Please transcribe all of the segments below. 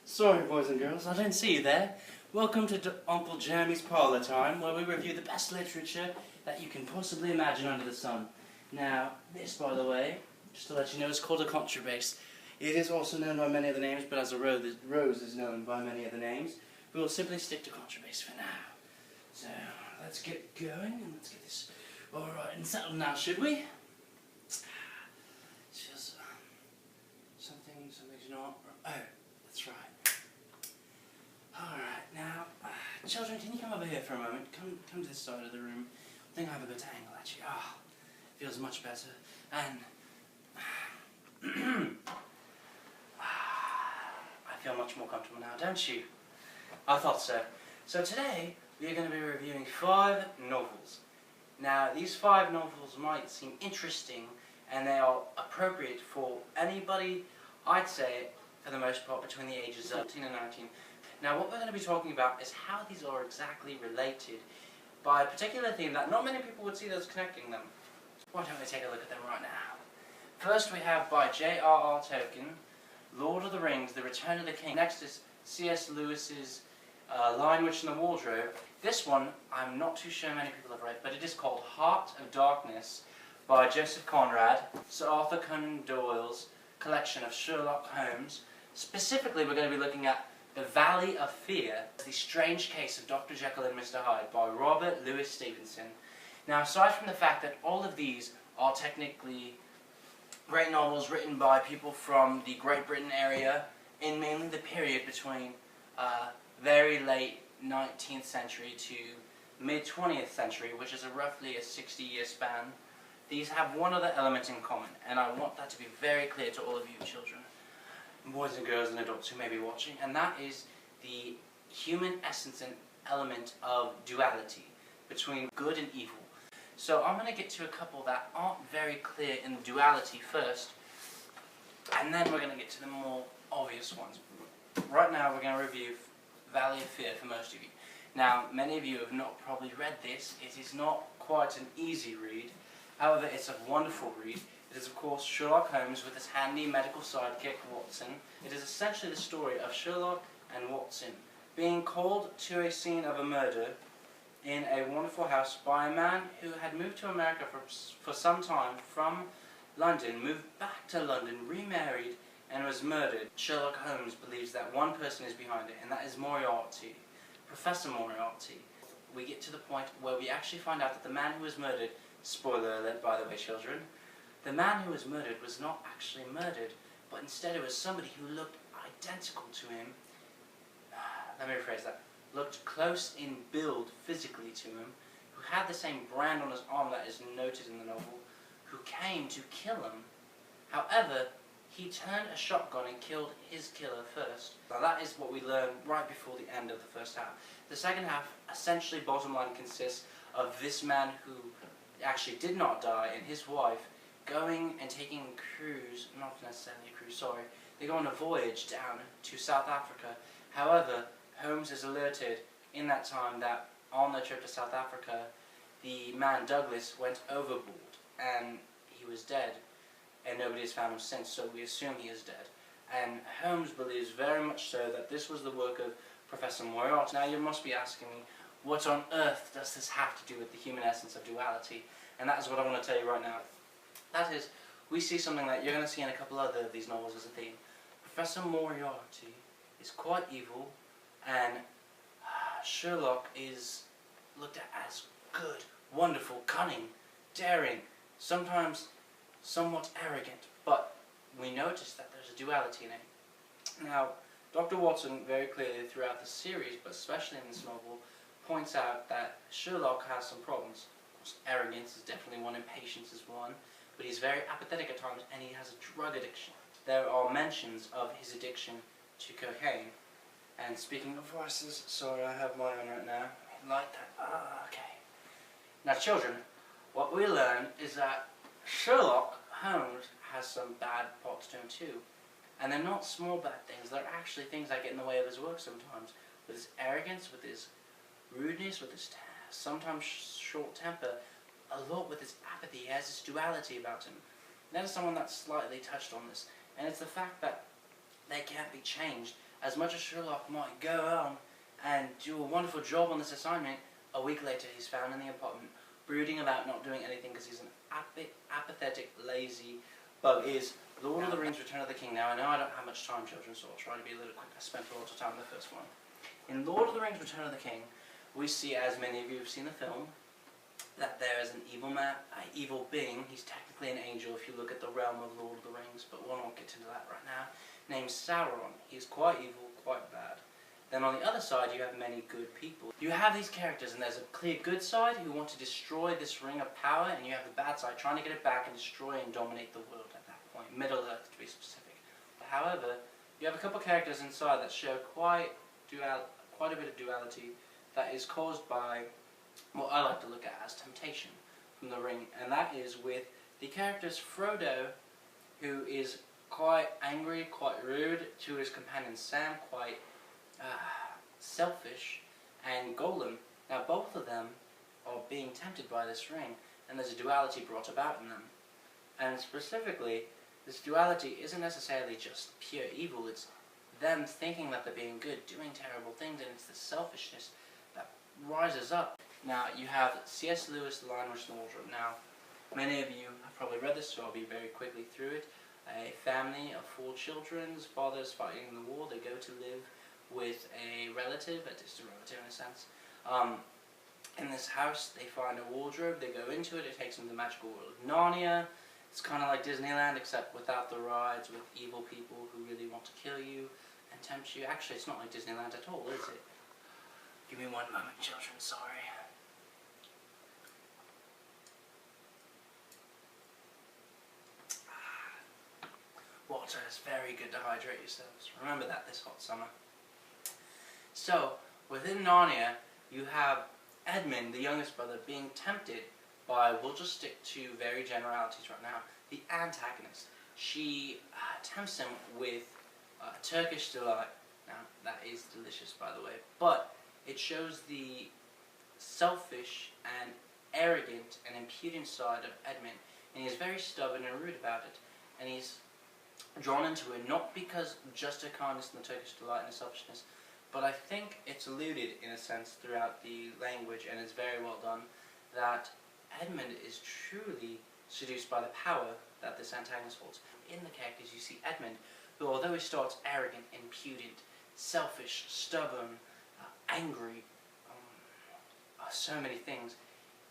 Sorry, boys and girls, I didn't see you there. Welcome to Uncle Jeremy's Parlour Time, where we review the best literature that you can possibly imagine under the sun. Now, this, by the way, just to let you know, is called a contrabass. It is also known by many other names, but as a rose is known by many other names, we will simply stick to contrabass for now. So, let's get going, and let's get this alright and settled now, should we? Just, something's not... Oh, that's right. Alright, now, children, can you come over here for a moment? Come to this side of the room. I think I have a good angle at you. Ah, feels much better. And... I feel much more comfortable now, don't you? I thought so. So today, we are going to be reviewing 5 novels. Now, these 5 novels might seem interesting, and they are appropriate for anybody, I'd say, for the most part, between the ages of 18 and 19. Now, what we're going to be talking about is how these are exactly related by a particular theme that not many people would see as connecting them. Why don't we take a look at them right now? First, we have by J.R.R. Tolkien, Lord of the Rings, The Return of the King. Next is C.S. Lewis's Lion, Witch and the Wardrobe. This one, I'm not too sure many people have read, but it is called Heart of Darkness by Joseph Conrad, Sir Arthur Conan Doyle's collection of Sherlock Holmes. Specifically, we're going to be looking at The Valley of Fear, The Strange Case of Dr. Jekyll and Mr. Hyde by Robert Louis Stevenson. Now, aside from the fact that all of these are technically great novels written by people from the Great Britain area in mainly the period between very late 19th century to mid-20th century, which is roughly a 60-year span, these have one other element in common, and I want that to be very clear to all of you children, boys and girls and adults who may be watching, and that is the human essence and element of duality between good and evil. So I'm going to get to a couple that aren't very clear in duality first, and then we're going to get to the more obvious ones. Right now we're going to review Valley of Fear for most of you. Now, many of you have not probably read this. It is not quite an easy read. However, it's a wonderful read. It is, of course, Sherlock Holmes with his handy medical sidekick, Watson. It is essentially the story of Sherlock and Watson being called to a scene of a murder in a wonderful house by a man who had moved to America for some time from London, moved back to London, remarried, and was murdered. Sherlock Holmes believes that one person is behind it, and that is Moriarty, Professor Moriarty. We get to the point where we actually find out that the man who was murdered, spoiler alert by the way children, the man who was murdered was not actually murdered, but instead it was somebody who looked identical to him. Let me rephrase that. Looked close in build physically to him, who had the same brand on his arm that is noted in the novel, who came to kill him. However, he turned a shotgun and killed his killer first. Now that is what we learn right before the end of the first half. The second half, essentially bottom line, consists of this man who actually did not die and his wife going and taking a cruise, not necessarily a cruise, sorry, they go on a voyage down to South Africa. However, Holmes is alerted in that time that on the trip to South Africa, the man Douglas went overboard and he was dead, and nobody has found him since, so we assume he is dead. And Holmes believes very much so that this was the work of Professor Moriarty. Now you must be asking me, what on earth does this have to do with the human essence of duality? And that is what I want to tell you right now. That is, we see something that you're going to see in a couple other of these novels as a theme. Professor Moriarty is quite evil, and Sherlock is looked at as good, wonderful, cunning, daring, sometimes somewhat arrogant, but we notice that there's a duality in it. Now, Dr. Watson very clearly throughout the series, but especially in this novel, points out that Sherlock has some problems. Of course, arrogance is definitely one, impatience is one, but he's very apathetic at times and he has a drug addiction. There are mentions of his addiction to cocaine. And speaking of voices, sorry, I have my own right now. Like that. Okay. Now, children, what we learn is that Sherlock Holmes has some bad parts to him too. And they're not small bad things, they're actually things that get in the way of his work sometimes. With his arrogance, with his rudeness, with his sometimes short temper, a lot with his apathy. He has this duality about him. That is someone that slightly touched on this. And it's the fact that they can't be changed. As much as Sherlock might go on and do a wonderful job on this assignment, a week later he's found in the apartment, brooding about not doing anything because he's an apathetic, lazy bug. Is Lord of the Rings Return of the King. Now, I know I don't have much time, children, so I'll try to be a little quick. I spent a lot of time in the first one. In Lord of the Rings Return of the King, we see, as many of you have seen the film, that there is an evil man, an evil being. He's technically an angel if you look at the realm of Lord of the Rings, but we won't get into that right now, named Sauron. He's quite evil, quite bad. Then on the other side, you have many good people. You have these characters, and there's a clear good side who want to destroy this ring of power, and you have the bad side trying to get it back and destroy and dominate the world at that point, Middle Earth to be specific. However, you have a couple characters inside that show quite a bit of duality that is caused by what I like to look at as temptation from the ring, and that is with the characters Frodo, who is quite angry, quite rude to his companion Sam, quite selfish, and Gollum. Now both of them are being tempted by this ring, and there's a duality brought about in them. And specifically, this duality isn't necessarily just pure evil, it's them thinking that they're being good, doing terrible things, and it's the selfishness that rises up. Now, you have C.S. Lewis' The Lion, Witch and the Wardrobe. Now, many of you have probably read this, so I'll be very quickly through it. A family of 4 children, father's fighting in the war, they go to live with a relative, a distant relative in a sense. In this house, they find a wardrobe, they go into it, it takes them to the magical world of Narnia. It's kind of like Disneyland, except without the rides, with evil people who really want to kill you and tempt you. Actually, it's not like Disneyland at all, is it? Give me one moment, children, sorry. Water is very good to hydrate yourselves. Remember that this hot summer. So, within Narnia, you have Edmund, the youngest brother, being tempted by, we'll just stick to very generalities right now, the antagonist. She tempts him with Turkish delight. Now, that is delicious, by the way, but it shows the selfish and arrogant and impudent side of Edmund, and he's very stubborn and rude about it, and he's drawn into it not because just her kindness and the Turkish delight and the selfishness, but I think it's alluded in a sense throughout the language, and it's very well done, that Edmund is truly seduced by the power that this antagonist holds. In the characters you see Edmund, who although he starts arrogant, impudent, selfish, stubborn, angry, so many things,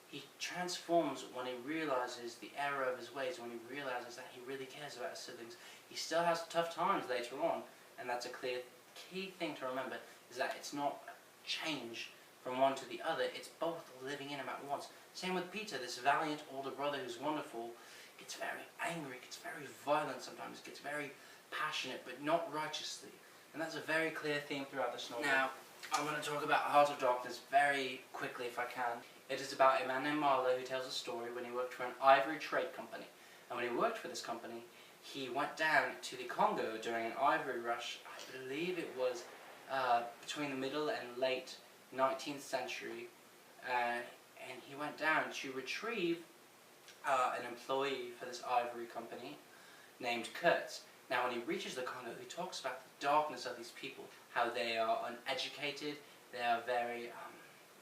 he transforms when he realizes the error of his ways, when he realizes that he really cares about his siblings. He still has tough times later on, and that's a clear key thing to remember, is that it's not change from one to the other, it's both living in him at once. Same with Peter, this valiant older brother who's wonderful, gets very angry, gets very violent sometimes, gets very passionate, but not righteously. And that's a very clear theme throughout this novel. Now, I'm going to talk about Heart of Darkness very quickly if I can. It is about a man named Marlowe who tells a story when he worked for an ivory trade company. And when he worked for this company, he went down to the Congo during an ivory rush. I believe it was between the middle and late 19th century. And he went down to retrieve an employee for this ivory company named Kurtz. Now when he reaches the Congo, he talks about the darkness of these people, how they are uneducated, they are very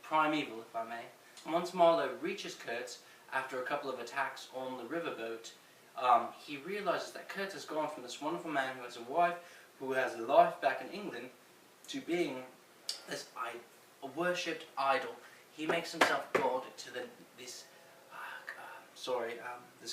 primeval, if I may. Once Marlowe reaches Kurtz, after a couple of attacks on the riverboat, he realizes that Kurtz has gone from this wonderful man who has a wife, who has a life back in England, to being this worshipped idol. He makes himself God to this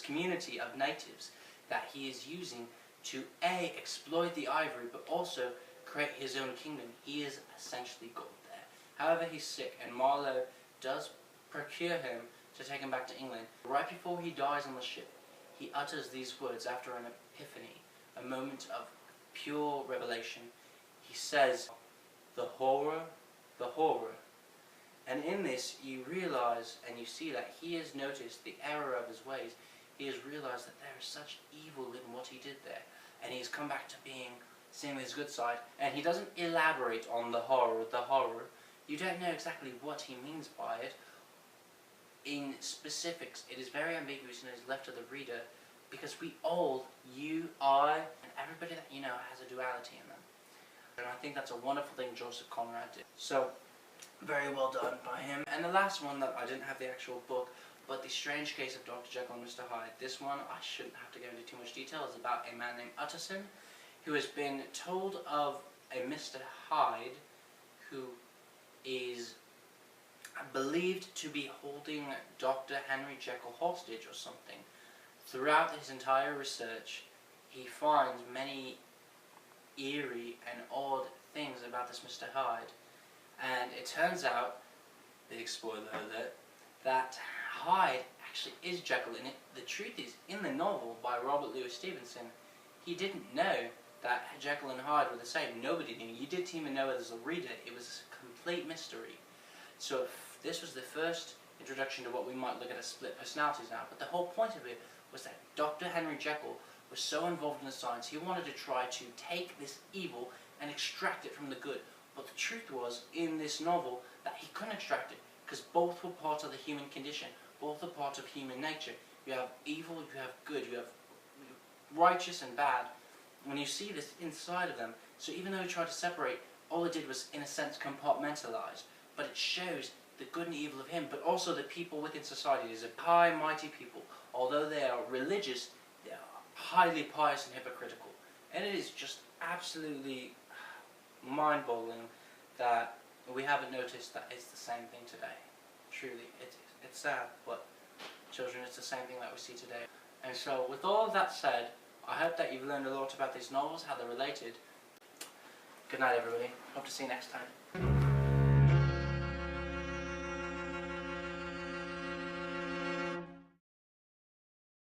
community of natives that he is using to A, exploit the ivory, but also create his own kingdom. He is essentially God there. However, he's sick, and Marlowe does procure him to take him back to England. Right before he dies on the ship, he utters these words after an epiphany, a moment of pure revelation. He says, "The horror, the horror." And in this, you realize and you see that he has noticed the error of his ways. He has realized that there is such evil in what he did there. And he's come back to seeing his good side. And he doesn't elaborate on the horror, the horror. You don't know exactly what he means by it. In specifics, it is very ambiguous and is left to the reader, because we all, you, I, and everybody everybody that you know has a duality in them. And I think that's a wonderful thing Joseph Conrad did. So, very well done by him. And the last one that I didn't have the actual book, but The Strange Case of Dr. Jekyll and Mr. Hyde. This one, I shouldn't have to go into too much detail. It's about a man named Utterson, who has been told of a Mr. Hyde, who is believed to be holding Dr. Henry Jekyll hostage or something. Throughout his entire research, he finds many eerie and odd things about this Mr. Hyde. And it turns out, big spoiler alert, that Hyde actually is Jekyll. And the truth is, in the novel by Robert Louis Stevenson, he didn't know that Jekyll and Hyde were the same. Nobody knew. You didn't even know it as a reader. It was a complete mystery. So this was the first introduction to what we might look at as split personalities now. But the whole point of it was that Dr. Henry Jekyll was so involved in the science, he wanted to try to take this evil and extract it from the good. But the truth was, in this novel, that he couldn't extract it, because both were part of the human condition, both are part of human nature. You have evil, you have good, you have righteous and bad, and you see this inside of them. So even though he tried to separate, all it did was, in a sense, compartmentalize. But it shows the good and evil of him, but also the people within society. These are high, mighty people. Although they are religious, they are highly pious and hypocritical. And it is just absolutely mind-boggling that we haven't noticed that it's the same thing today. Truly, it's sad, but children, it's the same thing that we see today. And so, with all of that said, I hope that you've learned a lot about these novels, how they're related. Good night, everybody. Hope to see you next time.